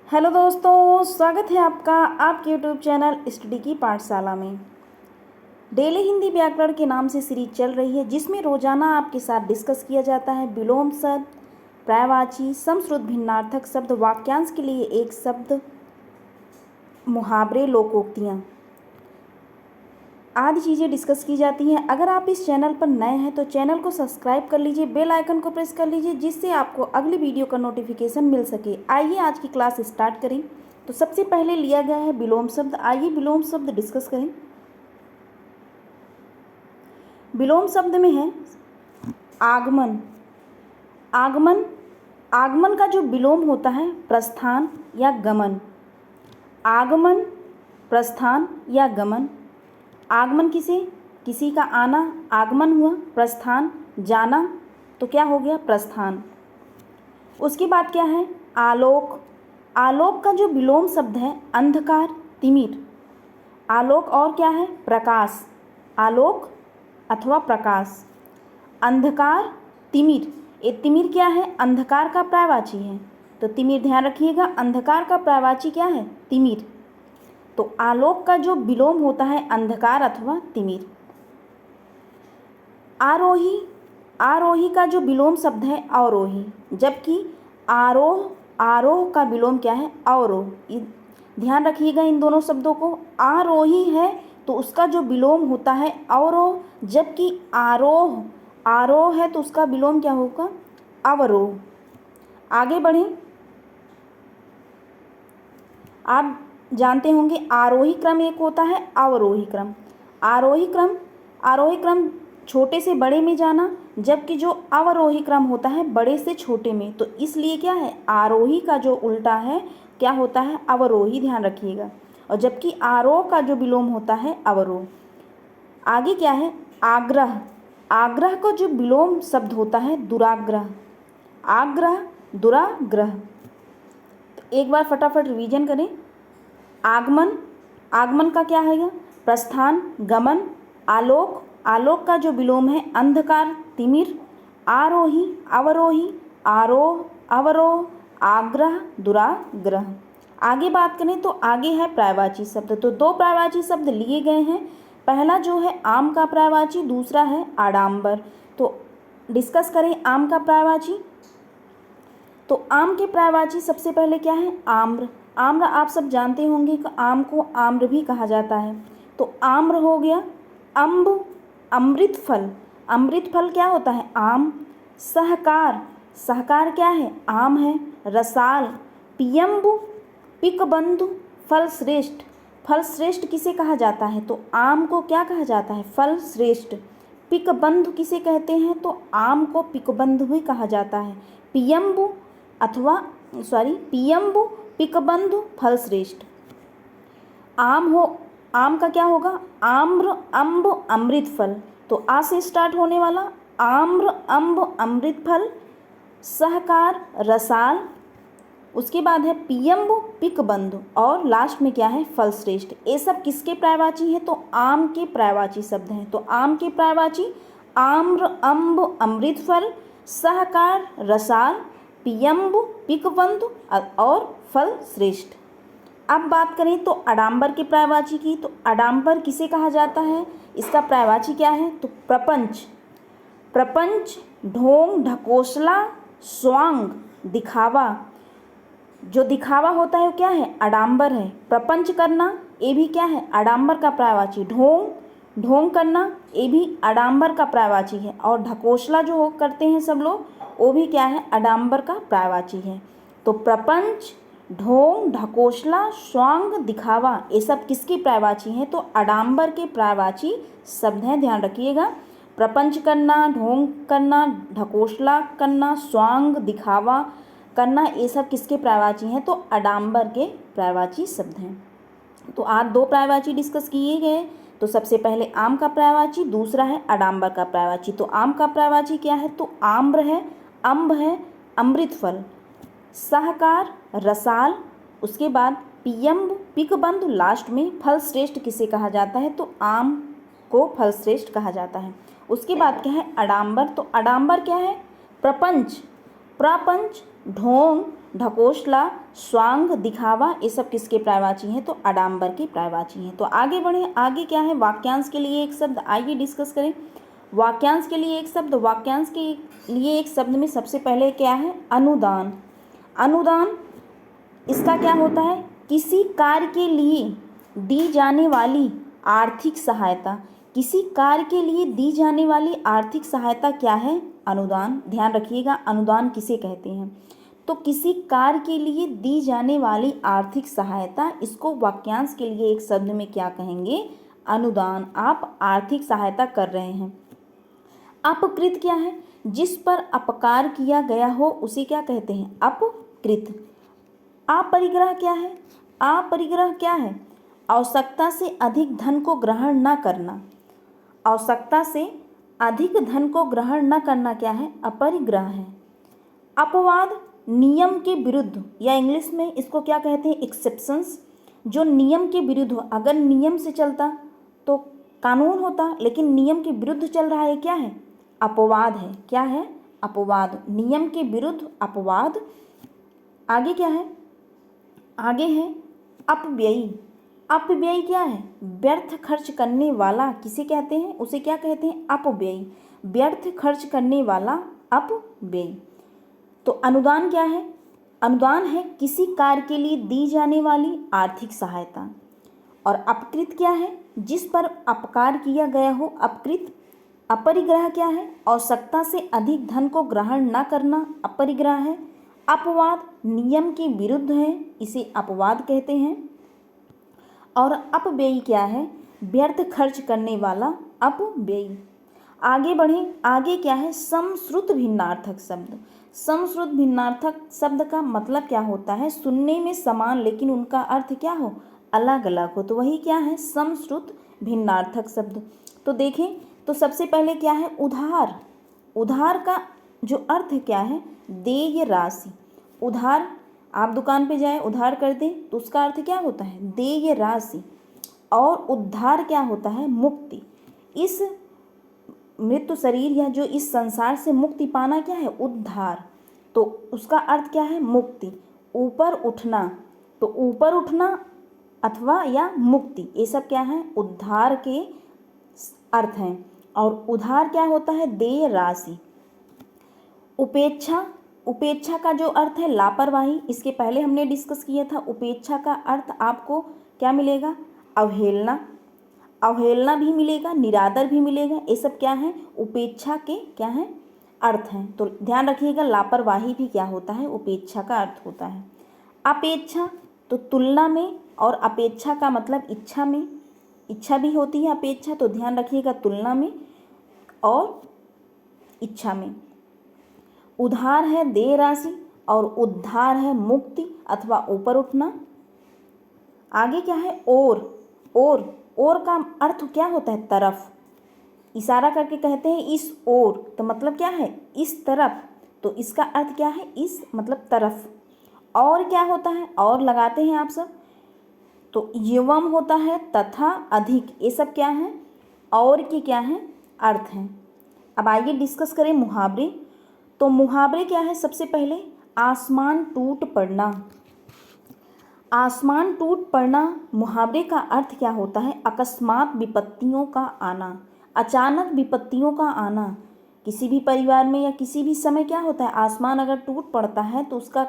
Hello दोस्तों, स्वागत है आपका आपके यूट्यूब चैनल स्टडी की पाठशाला में। डेली हिंदी व्याकरण के नाम से सीरीज चल रही है, जिसमें रोजाना आपके साथ डिस्कस किया जाता है विलोम शब्द, पर्यायवाची, समश्रुत भिन्नार्थक शब्द, वाक्यांश के लिए एक शब्द, मुहावरे, लोकोक्तियाँ आदि चीज़ें डिस्कस की जाती हैं। अगर आप इस चैनल पर नए हैं तो चैनल को सब्सक्राइब कर लीजिए, बेल आइकन को प्रेस कर लीजिए, जिससे आपको अगली वीडियो का नोटिफिकेशन मिल सके। आइए आज की क्लास स्टार्ट करें। तो सबसे पहले लिया गया है विलोम शब्द। आइए विलोम शब्द डिस्कस करें। विलोम शब्द में है आगमन। आगमन आगमन का जो विलोम होता है प्रस्थान या गमन। आगमन, प्रस्थान या गमन। आगमन किसी का आना, आगमन हुआ। प्रस्थान जाना, तो क्या हो गया प्रस्थान। उसके बाद क्या है आलोक। आलोक का जो विलोम शब्द है अंधकार, तिमिर। आलोक और क्या है प्रकाश। आलोक अथवा प्रकाश। अंधकार, तिमिर। ये तिमिर क्या है अंधकार का पर्यायवाची है, तो तिमिर ध्यान रखिएगा। अंधकार का पर्यायवाची क्या है तिमिर। तो आलोक का जो विलोम होता है अंधकार अथवा तिमिर। आरोही। आरोही का जो विलोम शब्द है अवरोही, जबकि आरोह का विलोम क्या है अवरोह। ध्यान रखिएगा इन दोनों शब्दों को। आरोही है तो उसका जो विलोम होता है अवरोह, जबकि आरोह है तो उसका विलोम क्या होगा अवरोह। आगे बढ़ें। आप जानते होंगे आरोही क्रम एक होता है अवरोही क्रम। आरोही क्रम छोटे से बड़े में जाना, जबकि जो अवरोही क्रम होता है बड़े से छोटे में। तो इसलिए क्या है आरोही का जो उल्टा है क्या होता है अवरोही, ध्यान रखिएगा। और जबकि आरोह का जो विलोम होता है अवरोह। आगे क्या है आग्रह। आग्रह का जो विलोम शब्द होता है दुराग्रह। आग्रह, दुराग्रह। तो एक बार फटाफट रिवीजन करें। आगमन का क्या है प्रस्थान, गमन। आलोक का जो विलोम है अंधकार, तिमिर। आरोही, अवरोही। आरोह, अवरोह। आग्रह, दुराग्रह। आगे बात करें तो आगे है पर्यायवाची शब्द। तो दो पर्यायवाची शब्द लिए गए हैं। पहला जो है आम का पर्यायवाची, दूसरा है आडंबर। तो डिस्कस करें आम का पर्यायवाची। तो आम के पर्यायवाची सबसे पहले क्या है आम्र। आम्र आप सब जानते होंगे कि आम को आम्र भी कहा जाता है। तो आम्र हो गया। अम्ब, अमृत फल। अमृत फल क्या होता है आम। सहकार, सहकार क्या है आम है। रसाल, पियम्बु, पिकबंधु, फल श्रेष्ठ। फल श्रेष्ठ किसे कहा जाता है तो आम को क्या कहा जाता है फल श्रेष्ठ। पिकबंधु किसे कहते हैं तो आम को पिकबंधु भी कहा जाता है। पियम्बु पियम्बु, पिकबंधु, फल श्रेष्ठ। आम का क्या होगा आम्र, अम्ब, अमृत फल। तो आ से स्टार्ट होने वाला आम्र, अम्ब, अमृत फल। सहकार, रसाल। उसके बाद है पियम्बु, पिकबंधु, और लास्ट में क्या है फल श्रेष्ठ। ये सब किसके पर्यायवाची हैं तो आम के पर्यायवाची शब्द हैं। तो आम के पर्यायवाची आम्र, अम्ब, अमृत फल, सहकार, रसाल, पियम्बु, पिकबंधु और फल श्रेष्ठ। अब बात करें तो आडंबर के पर्यायवाची की। तो आडंबर किसे कहा जाता है, इसका पर्यायवाची क्या है तो प्रपंच। प्रपंच, ढोंग, ढकोसला, स्वांग, दिखावा। जो दिखावा होता है वो क्या है आडंबर है। प्रपंच करना ये भी क्या है आडंबर का पर्यायवाची। ढोंग करना ये भी आडंबर का पर्यायवाची है। और ढकोसला जो करते हैं सब लोग वो भी क्या है आडंबर का पर्यायवाची है। तो प्रपंच, ढोंग, ढकोसला, स्वांग, दिखावा ये सब किसकी पर्यायवाची हैं तो आडंबर के पर्यायवाची शब्द हैं, ध्यान रखिएगा। प्रपंच करना, ढोंग करना, ढकोसला करना, स्वांग, दिखावा करना ये सब किसके पर्यायवाची हैं तो आडंबर के पर्यायवाची शब्द हैं। तो आज दो पर्यायवाची डिस्कस किए गए। तो सबसे पहले आम का पर्यायवाची, दूसरा है आडंबर का पर्यायवाची। तो आम का पर्यायवाची क्या है तो आम्र है, अम्ब है, अमृत फल, सहकार, रसाल। उसके बाद पियम्ब, पिकबंधु, लास्ट में फल श्रेष्ठ किसे कहा जाता है तो आम को फल श्रेष्ठ कहा जाता है। उसके बाद क्या है आडंबर। तो आडंबर क्या है प्रपंच, ढोंग, ढकोसला, स्वांग, दिखावा, ये सब किसके पर्यायवाची हैं? तो आडंबर के पर्यायवाची हैं। तो आगे बढ़ें, आगे क्या है? वाक्यांश के लिए एक शब्द, आइए डिस्कस करें। वाक्यांश के लिए एक शब्द, वाक्यांश के लिए एक शब्द में सबसे पहले क्या है? अनुदान। अनुदान इसका क्या होता है? किसी कार्य के लिए दी जाने वाली आर्थिक सहायता। किसी कार्य के लिए दी जाने वाली आर्थिक सहायता क्या है? अनुदान। ध्यान रखिएगा, अनुदान किसे कहते हैं? तो किसी कार्य के लिए दी जाने वाली आर्थिक सहायता, इसको वाक्यांश के लिए एक शब्द में क्या कहेंगे? अनुदान। आप आर्थिक सहायता कर रहे हैं। अपकृत क्या है? जिस पर अपकार किया गया हो उसे क्या कहते हैं? अपकृत। अपरिग्रह क्या है? अपरिग्रह क्या है? आवश्यकता से अधिक धन को ग्रहण न करना। आवश्यकता से अधिक धन को ग्रहण न करना क्या है? अपरिग्रह है। अपवाद नियम के विरुद्ध, या इंग्लिश में इसको क्या कहते हैं? एक्सेप्शंस। जो नियम के विरुद्ध हो, अगर नियम से चलता तो कानून होता, लेकिन नियम के विरुद्ध चल रहा है, क्या है? अपवाद है। क्या है? अपवाद। नियम के विरुद्ध अपवाद। आगे क्या है? आगे है अपव्ययी। अपव्ययी क्या है? व्यर्थ खर्च करने वाला किसे कहते हैं? उसे क्या कहते हैं? अपव्ययी। व्यर्थ खर्च करने वाला अपव्ययी। तो अनुदान क्या है? अनुदान है किसी कार्य के लिए दी जाने वाली आर्थिक सहायता। और अपकृत क्या है? जिस पर अपकार किया गया हो, अपकृत। अपरिग्रह क्या है? आवश्यकता से अधिक धन को ग्रहण न करना, अपरिग्रह है। अपवाद नियम के विरुद्ध है, इसे अपवाद कहते हैं। और अपव्ययी क्या है? व्यर्थ खर्च करने वाला अपव्ययी। आगे बढ़ें, आगे क्या है? समश्रुत भिन्नार्थक शब्द। समश्रुत भिन्नार्थक शब्द का मतलब क्या होता है? सुनने में समान लेकिन उनका अर्थ क्या हो? अलग अलग हो। तो वही क्या है? समश्रुत भिन्नार्थक शब्द। तो देखें, तो सबसे पहले क्या है? उधार। उधार का जो अर्थ क्या है? देय राशि। उधार, आप दुकान पे जाए उधार कर दें तो उसका अर्थ क्या होता है? देय राशि। और उद्धार क्या होता है? मुक्ति। इस मृत्यु शरीर या जो इस संसार से मुक्ति पाना क्या है? उद्धार। तो उसका अर्थ क्या है? मुक्ति। ऊपर उठना, तो ऊपर उठना अथवा या मुक्ति, ये सब क्या है? उद्धार के अर्थ हैं। और उधार क्या होता है? देय राशि। उपेक्षा, उपेक्षा का जो अर्थ है लापरवाही, इसके पहले हमने डिस्कस किया था। उपेक्षा का अर्थ आपको क्या मिलेगा? अवहेलना। अवहेलना भी मिलेगा, निरादर भी मिलेगा। ये सब क्या है? उपेक्षा के क्या है? अर्थ हैं। तो ध्यान रखिएगा, लापरवाही भी क्या होता है? उपेक्षा का अर्थ होता है। अपेक्षा, तो तुलना में, और अपेक्षा का मतलब इच्छा में, इच्छा भी होती है अपेक्षा, तो ध्यान रखिएगा तुलना में और इच्छा में। उधार है देय राशि और उद्धार है मुक्ति अथवा ऊपर उठना। आगे क्या है? और का अर्थ क्या होता है? तरफ। इशारा करके कहते हैं इस ओर, तो मतलब क्या है? इस तरफ। तो इसका अर्थ क्या है? इस मतलब तरफ। और क्या होता है? और लगाते हैं आप सब, तो एवं होता है, तथा, अधिक, ये सब क्या है? और की क्या है? अर्थ हैं। अब आइए डिस्कस करें मुहावरे। तो मुहावरे क्या है? सबसे पहले आसमान टूट पड़ना। आसमान टूट पड़ना, मुहावरे का अर्थ क्या होता है? अकस्मात विपत्तियों का आना, अचानक विपत्तियों का आना। किसी भी परिवार में या किसी भी समय क्या होता है? आसमान अगर टूट पड़ता है तो उसका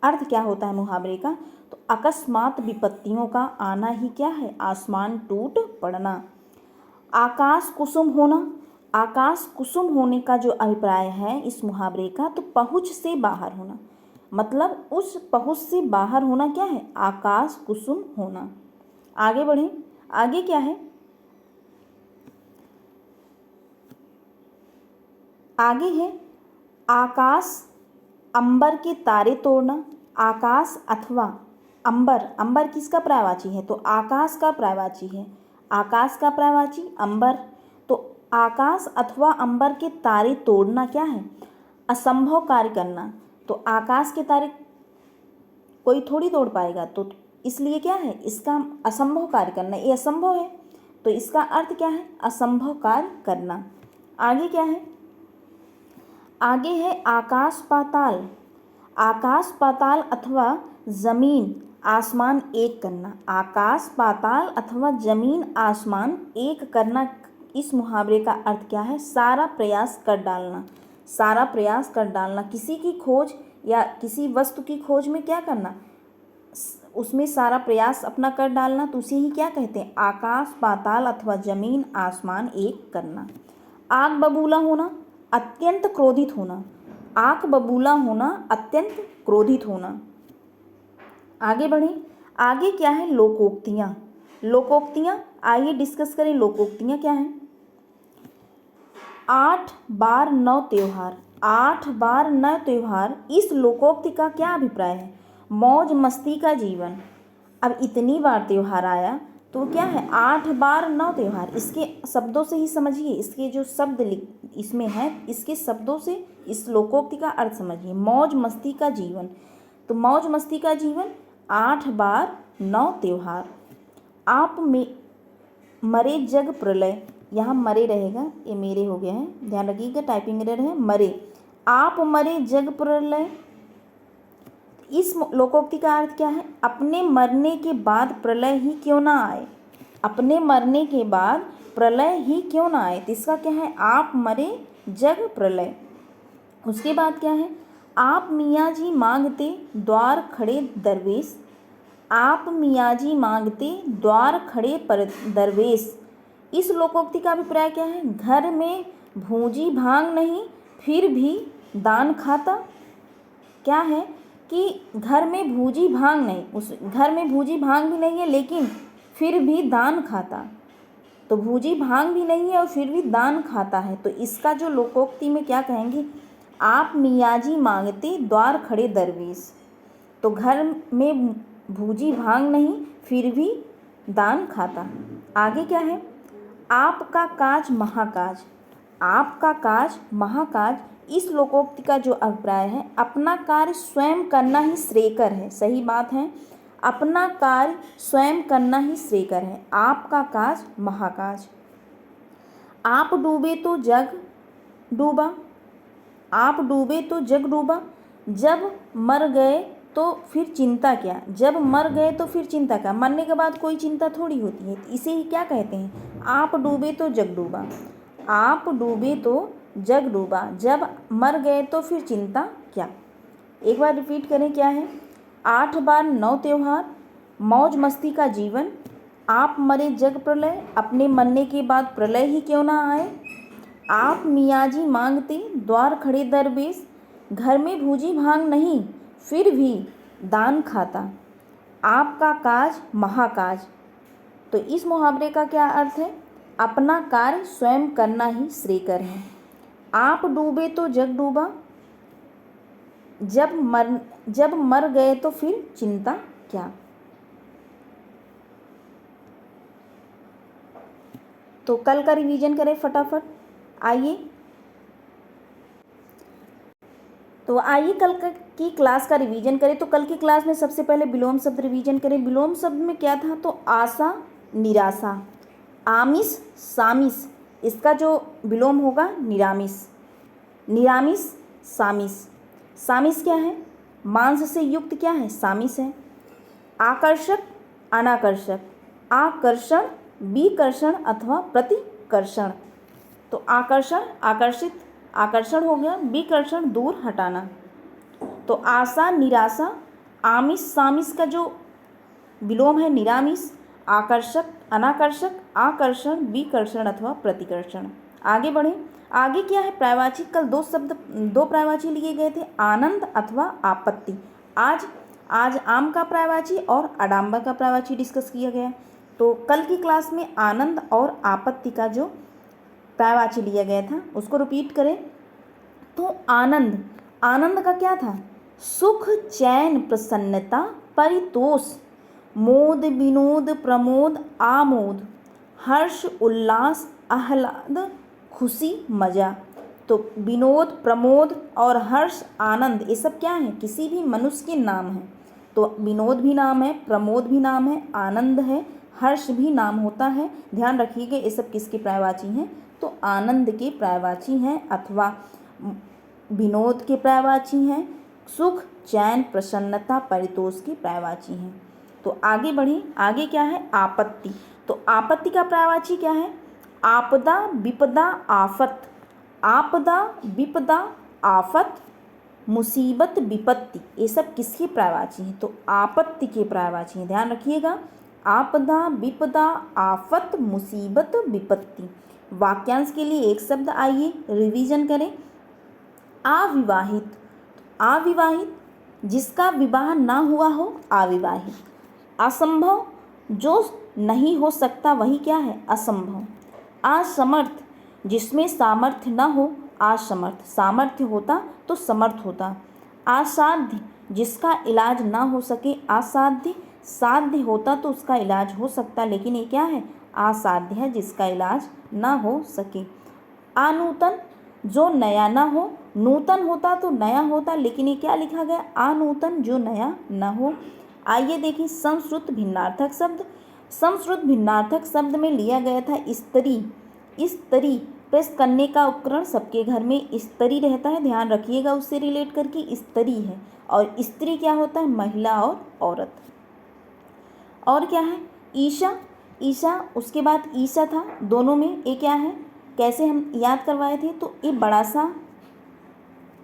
अर्थ क्या होता है मुहावरे का? तो अकस्मात विपत्तियों का आना ही क्या है? आसमान टूट पड़ना। आकाश कुसुम होना, आकाश कुसुम होने का जो अभिप्राय है इस मुहावरे का, तो पहुँच से बाहर होना, मतलब उस पहुँच से बाहर होना क्या है? आकाश कुसुम होना। आगे बढ़ें, आगे क्या है? आगे है आकाश अंबर के तारे तोड़ना। आकाश अथवा अंबर, अंबर किसका पर्यायवाची है? तो आकाश का पर्यायवाची है। आकाश का पर्यायवाची अंबर। तो आकाश अथवा अंबर के तारे तोड़ना क्या है? असंभव कार्य करना। तो आकाश के तारे कोई थोड़ी तोड़ पाएगा, तो इसलिए क्या है? इसका असंभव कार्य करना, ये असंभव है, तो इसका अर्थ क्या है? असंभव कार्य करना। आगे क्या है? आगे है आकाश पाताल। आकाश पाताल अथवा जमीन आसमान एक करना। आकाश पाताल अथवा जमीन आसमान एक करना, इस मुहावरे का अर्थ क्या है? सारा प्रयास कर डालना। सारा प्रयास कर डालना, किसी की खोज या किसी वस्तु की खोज में क्या करना? उसमें सारा प्रयास अपना कर डालना, तो उसे ही क्या कहते हैं? आकाश पाताल अथवा जमीन आसमान एक करना। आग बबूला होना, अत्यंत क्रोधित होना। आग बबूला होना, अत्यंत क्रोधित होना। आगे बढ़ें। आगे क्या है? लोकोक्तियाँ। लोकोक्तियाँ, आइए डिस्कस करें लोकोक्तियाँ क्या हैं। 8 बार 9 त्योहार। 8 बार 9 त्योहार, इस लोकोक्ति का क्या अभिप्राय है? मौज मस्ती का जीवन। अब इतनी बार त्योहार आया तो क्या है? 8 बार 9 त्योहार। इसके शब्दों से ही समझिए, इसके जो शब्द इसमें हैं, इसके शब्दों से इस लोकोक्ति का अर्थ समझिए। मौज मस्ती का जीवन, तो मौज मस्ती का जीवन, 8 बार 9 त्योहार। आप में मरे जग प्रलय, यहाँ मरे रहेगा, ये मेरे हो गया है, ध्यान रखिएगा, टाइपिंग एरर है। मरे, आप मरे जग प्रलय। इस लोकोक्ति का अर्थ क्या है? अपने मरने के बाद प्रलय ही क्यों ना आए। अपने मरने के बाद प्रलय ही क्यों ना आए, तो इसका क्या है? आप मरे जग प्रलय। उसके बाद क्या है? आप मियाँ जी मांगते द्वार खड़े दरवेश। आप मियाँ जी मांगते द्वार खड़े पर दरवेश, इस लोकोक्ति का अभिप्राय क्या है? घर में भूजी भांग नहीं फिर भी दान खाता। क्या है कि घर में भूजी भांग नहीं, उस घर में भूजी भांग भी नहीं है लेकिन फिर भी दान खाता। तो भूजी भांग भी नहीं है और फिर भी दान खाता है, तो इसका जो लोकोक्ति में क्या कहेंगे? आप मियाँ जी मांगते द्वार खड़े दरवेश। तो घर में भूजी भांग नहीं फिर भी दान खाता। आगे क्या है? आपका काज महाकाज। आपका काज महाकाज, इस लोकोक्ति का जो अभिप्राय है, अपना कार्य स्वयं करना ही श्रेयकर है। सही बात है, अपना कार्य स्वयं करना ही श्रेयकर है। आपका काज महाकाज। आप डूबे तो जग डूबा। आप डूबे तो जग डूबा, जब मर गए तो फिर चिंता क्या। जब मर गए तो फिर चिंता क्या, मरने के बाद कोई चिंता थोड़ी होती है। इसे ही क्या कहते हैं? आप डूबे तो जग डूबा। आप डूबे तो जग डूबा, जब मर गए तो फिर चिंता क्या। एक बार रिपीट करें, क्या है? 8 बार 9 त्योहार, मौज मस्ती का जीवन, आप मरे जग प्रलय, अपने मरने के बाद प्रलय ही क्यों ना आए, आप मियाँ जी मांगते द्वार खड़े दरवेश, घर में भूजी भांग नहीं फिर भी दान खाता, आपका काज महाकाज। तो इस मुहावरे का क्या अर्थ है? अपना कार्य स्वयं करना ही श्रेयकर है। आप डूबे तो जग डूबा, जब मर गए तो फिर चिंता क्या। तो कल का रिवीजन करें फटाफट। आइए, तो आइए कल की क्लास का रिवीजन करें। तो कल की क्लास में सबसे पहले विलोम शब्द रिवीजन करें। विलोम शब्द में क्या था? तो आशा निराशा, आमिष सामिष, इसका जो विलोम होगा निरामिष। निरामिष सामिष। सामिष क्या है? मांस से युक्त क्या है? सामिष है। आकर्षक अनाकर्षक, आकर्षण विकर्षण अथवा प्रतिकर्षण। तो आकर्षण आकर्षित, आकर्षण हो गया, विकर्षण दूर हटाना। तो आशा निराशा, आमिष सामिष का जो विलोम है निरामिष, आकर्षक अनाकर्षक, आकर्षण विकर्षण अथवा प्रतिकर्षण। आगे बढ़ें। आगे क्या है? पर्यायवाची। कल दो पर्यायवाची लिए गए थे, आनंद अथवा आपत्ति। आज आम का पर्यायवाची और अडाम्बर का पर्यायवाची डिस्कस किया गया। तो कल की क्लास में आनंद और आपत्ति का जो पर्यायवाची लिया गया था उसको रिपीट करें। तो आनंद, आनंद का क्या था? सुख चैन प्रसन्नता परितोष, मोद विनोद प्रमोद आमोद, हर्ष उल्लास आह्लाद खुशी मजा। तो विनोद प्रमोद और हर्ष आनंद, ये सब क्या है? किसी भी मनुष्य के नाम हैं। तो विनोद भी नाम है, प्रमोद भी नाम है, आनंद है, हर्ष भी नाम होता है। ध्यान रखिएगा, ये सब किसके पर्यायवाची हैं? तो आनंद के पर्यायवाची हैं, अथवा विनोद के पर्यायवाची हैं, सुख, चैन, प्रसन्नता, परितोष की पर्यायवाची हैं। तो आगे बढ़ें, आगे क्या है? आपत्ति। तो आपत्ति का पर्यायवाची क्या है? आपदा, विपदा, आफत। आपदा, विपदा, आफत, मुसीबत, विपत्ति, ये सब किसके पर्यायवाची हैं? तो आपत्ति के पर्यायवाची हैं, ध्यान रखिएगा। आपदा, विपदा, आफत, मुसीबत, विपत्ति। वाक्यांश के लिए एक शब्द, आइए रिवीजन करें। अविवाहित, अविवाहित जिसका विवाह ना हुआ हो, अविवाहित। असंभव, जो नहीं हो सकता वही क्या है? असंभव। असमर्थ, जिसमें सामर्थ्य न हो, असमर्थ। सामर्थ्य होता तो समर्थ होता। असाध्य, जिसका इलाज ना हो सके, असाध्य। साध्य होता तो उसका इलाज हो सकता, लेकिन ये क्या है? असाध्य है, जिसका इलाज ना हो सके। अनूतन, जो नया ना हो। नूतन होता तो नया होता, लेकिन ये क्या लिखा गया? अनूतन, जो नया न हो। आइए देखिए समश्रुत भिन्नार्थक शब्द। समश्रुत भिन्नार्थक शब्द में लिया गया था स्त्री। स्त्री प्रेस करने का उपकरण, सबके घर में स्त्री रहता है, ध्यान रखिएगा, उससे रिलेट करके स्त्री है। और स्त्री क्या होता है? महिला और औरत। और क्या है? ईशा। ईशा, उसके बाद ईशा था, दोनों में ये क्या है? कैसे हम याद करवाए थे? तो ये बड़ा सा,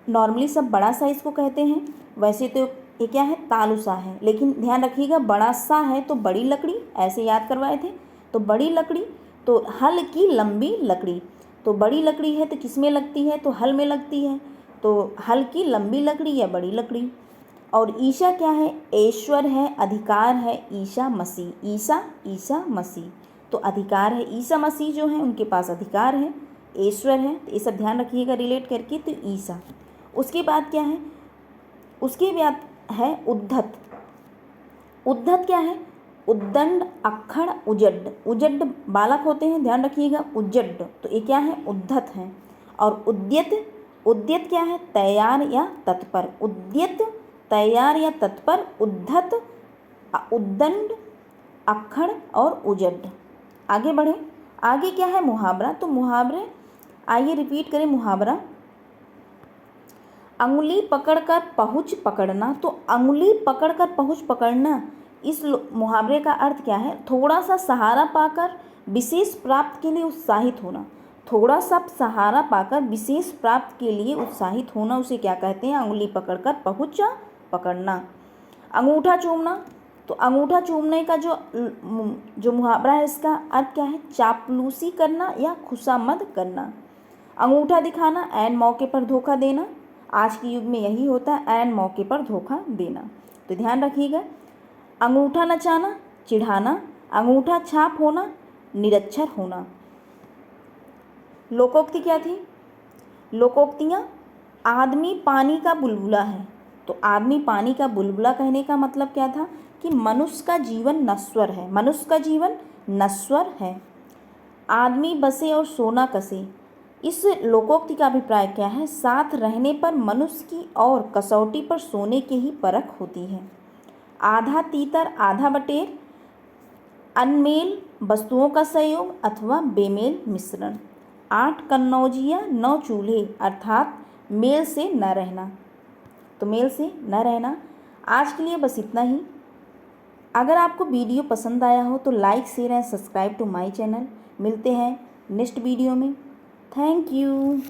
नॉर्मली सब बड़ा सा इसको कहते हैं, वैसे तो ये क्या है? तालुसा है, लेकिन ध्यान रखिएगा बड़ा सा है तो बड़ी लकड़ी, ऐसे याद करवाए थे। तो बड़ी लकड़ी, तो हल की लंबी लकड़ी। तो बड़ी लकड़ी है तो किस में लगती है? तो हल में लगती है। तो हल की लंबी लकड़ी या बड़ी लकड़ी। और ईशा क्या है? ऐश्वर है, अधिकार है, ईशा मसीह। ईशा, ईशा मसीह, तो अधिकार है। ईशा मसीह जो है उनके पास अधिकार है, ऐश्वर है, तो ये सब ध्यान रखिएगा रिलेट करके। तो ईशा। उसके बाद क्या है? उसके बाद है उद्धत। उद्धत क्या है? उद्दंड, अक्खड़, उजड्ड। उजड्ड बालक होते हैं, ध्यान रखिएगा। उज्जड, तो ये क्या है? उद्धत है। और उद्यत, उद्यत क्या है? तैयार या तत्पर। उद्यत, तैयार या तत्पर। उद्धत, उद्दंड, अक्खड़ और उजड्ड। आगे बढ़े, आगे क्या है? मुहावरा। तो मुहावरे, आइए रिपीट करें मुहावरा। अंगुली पकड़कर पहुँच पकड़ना। तो अंगुली पकड़कर पहुँच पकड़ना, इस मुहावरे का अर्थ क्या है? थोड़ा सा सहारा पाकर विशेष प्राप्त के लिए उत्साहित होना। थोड़ा सा सहारा पाकर विशेष प्राप्त के लिए उत्साहित होना, उसे क्या कहते हैं? अंगुली पकड़कर पहुँच पकड़ना। अंगूठा चूमना। तो अंगूठा चूमने का जो मुहावरा है, इसका अर्थ क्या है? चापलूसी करना या खुशामद करना। अंगूठा दिखाना, ऐन मौके पर धोखा देना। आज के युग में यही होता है, ऐन मौके पर धोखा देना। तो ध्यान रखिएगा। अंगूठा नचाना, चिढ़ाना। अंगूठा छाप होना, निरक्षर होना। लोकोक्ति क्या थी? लोकोक्तियाँ, आदमी पानी का बुलबुला है। तो आदमी पानी का बुलबुला कहने का मतलब क्या था? कि मनुष्य का जीवन नश्वर है, मनुष्य का जीवन नश्वर है। आदमी बसे और सोना कसे, इस लोकोक्ति का अभिप्राय क्या है? साथ रहने पर मनुष्य की और कसौटी पर सोने की ही परख होती है। आधा तीतर आधा बटेर, अनमेल वस्तुओं का संयोग अथवा बेमेल मिश्रण। 8 कन्नौजिया 9 चूल्हे, अर्थात मेल से न रहना। तो मेल से न रहना। आज के लिए बस इतना ही। अगर आपको वीडियो पसंद आया हो तो like, share and subscribe to my channel. मिलते हैं नेक्स्ट वीडियो में। Thank you.